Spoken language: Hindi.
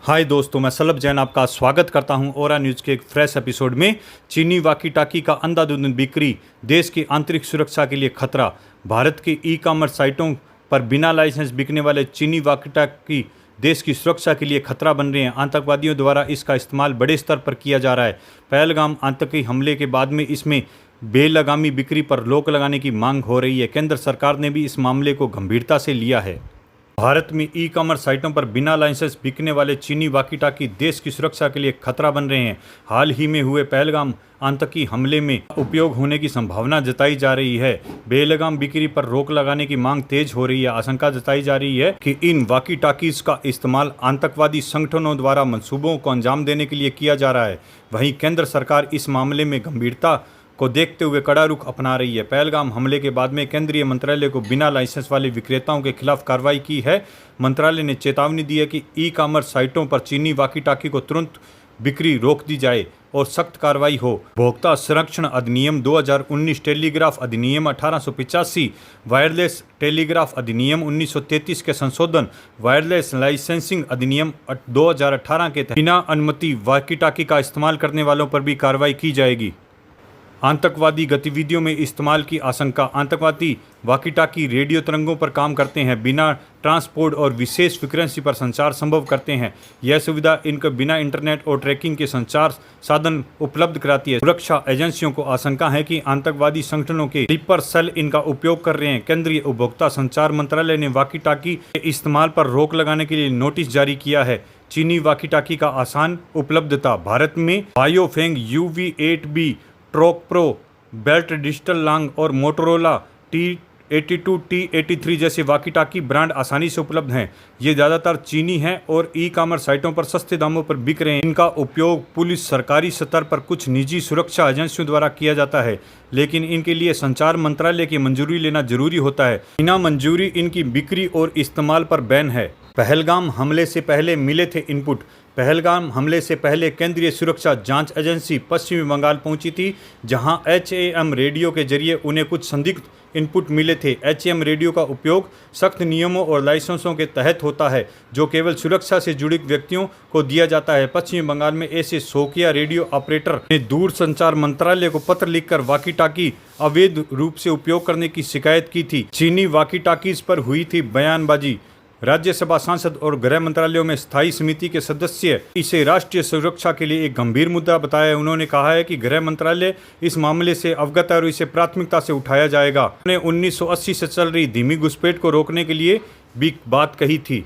हाय दोस्तों, मैं सलभ जैन आपका स्वागत करता हूं ओरा न्यूज़ के एक फ्रेश एपिसोड में। चीनी वाकी टाकी का अंधाधुंध बिक्री देश की आंतरिक सुरक्षा के लिए खतरा। भारत की ई कॉमर्स साइटों पर बिना लाइसेंस बिकने वाले चीनी वाकी टाकी देश की सुरक्षा के लिए खतरा बन रहे हैं। आतंकवादियों द्वारा इसका इस्तेमाल बड़े स्तर पर किया जा रहा है। पहलगाम आतंकी हमले के बाद में इसमें बेलगामी बिक्री पर रोक लगाने की मांग हो रही है। केंद्र सरकार ने भी इस मामले को गंभीरता से लिया है। भारत में ई कॉमर्स साइटों पर बिना लाइसेंस बिकने वाले चीनी वाकी टाकी देश की सुरक्षा के लिए खतरा बन रहे हैं। हाल ही में हुए पहलगाम आतंकी हमले में उपयोग होने की संभावना जताई जा रही है। बेलगाम बिक्री पर रोक लगाने की मांग तेज हो रही है। आशंका जताई जा रही है कि इन वाकी टाकीज का इस्तेमाल आतंकवादी संगठनों द्वारा मंसूबों को अंजाम देने के लिए किया जा रहा है। वहीं केंद्र सरकार इस मामले में गंभीरता को देखते हुए कड़ा रुख अपना रही है। पहलगाम हमले के बाद में केंद्रीय मंत्रालय को बिना लाइसेंस वाले विक्रेताओं के खिलाफ कार्रवाई की है। मंत्रालय ने चेतावनी दी है कि ई कॉमर्स साइटों पर चीनी वाकी टाकी को तुरंत बिक्री रोक दी जाए और सख्त कार्रवाई हो। उपभोक्ता संरक्षण अधिनियम 2019, टेलीग्राफ अधिनियम 1885, वायरलेस टेलीग्राफ अधिनियम 1933 के संशोधन, वायरलेस लाइसेंसिंग अधिनियम 2018 के तहत बिना अनुमति वाकी टाकी का इस्तेमाल करने वालों पर भी कार्रवाई की जाएगी। आतंकवादी गतिविधियों में इस्तेमाल की आशंका। आतंकवादी वाकी टाकी रेडियो तरंगों पर काम करते हैं, बिना ट्रांसपोर्ट और विशेष फ्रीक्वेंसी पर संचार संभव करते हैं। यह सुविधा इनको बिना इंटरनेट और ट्रैकिंग के संचार साधन उपलब्ध कराती है। सुरक्षा एजेंसियों को आशंका है कि आतंकवादी संगठनों के स्लीपर सेल इनका उपयोग कर रहे हैं। केंद्रीय उपभोक्ता संचार मंत्रालय ने वाकी टाकी के इस्तेमाल पर रोक लगाने के लिए नोटिस जारी किया है। चीनी वाकी टाकी का आसान उपलब्धता। भारत में बायोफेंग UV8B, ट्रोक प्रो, बेल्ट डिजिटल लॉन्ग और मोटोरोला T82, T83 जैसे वाकी टाकी ब्रांड आसानी से उपलब्ध हैं। ये ज़्यादातर चीनी हैं और ई कॉमर्स साइटों पर सस्ते दामों पर बिक रहे हैं। इनका उपयोग पुलिस, सरकारी स्तर पर कुछ निजी सुरक्षा एजेंसियों द्वारा किया जाता है, लेकिन इनके लिए संचार मंत्रालय की मंजूरी लेना जरूरी होता है। बिना मंजूरी इनकी बिक्री और इस्तेमाल पर बैन है। पहलगाम हमले से पहले मिले थे इनपुट। पहलगाम हमले से पहले केंद्रीय सुरक्षा जांच एजेंसी पश्चिमी बंगाल पहुंची थी, जहां HAM रेडियो के जरिए उन्हें कुछ संदिग्ध इनपुट मिले थे। HAM रेडियो का उपयोग सख्त नियमों और लाइसेंसों के तहत होता है, जो केवल सुरक्षा से जुड़े व्यक्तियों को दिया जाता है। पश्चिमी बंगाल में ऐसे शौकिया रेडियो ऑपरेटर ने दूरसंचार मंत्रालय को पत्र लिखकर वाकी टाकी अवैध रूप से उपयोग करने की शिकायत की थी। चीनी वाकी टाकीज पर हुई थी बयानबाजी। राज्यसभा सांसद और गृह मंत्रालयों में स्थायी समिति के सदस्य इसे राष्ट्रीय सुरक्षा के लिए एक गंभीर मुद्दा बताया। उन्होंने कहा है कि गृह मंत्रालय इस मामले से अवगत है और इसे प्राथमिकता से उठाया जाएगा। उन्होंने 1980 से चल रही धीमी घुसपैठ को रोकने के लिए भी बात कही थी।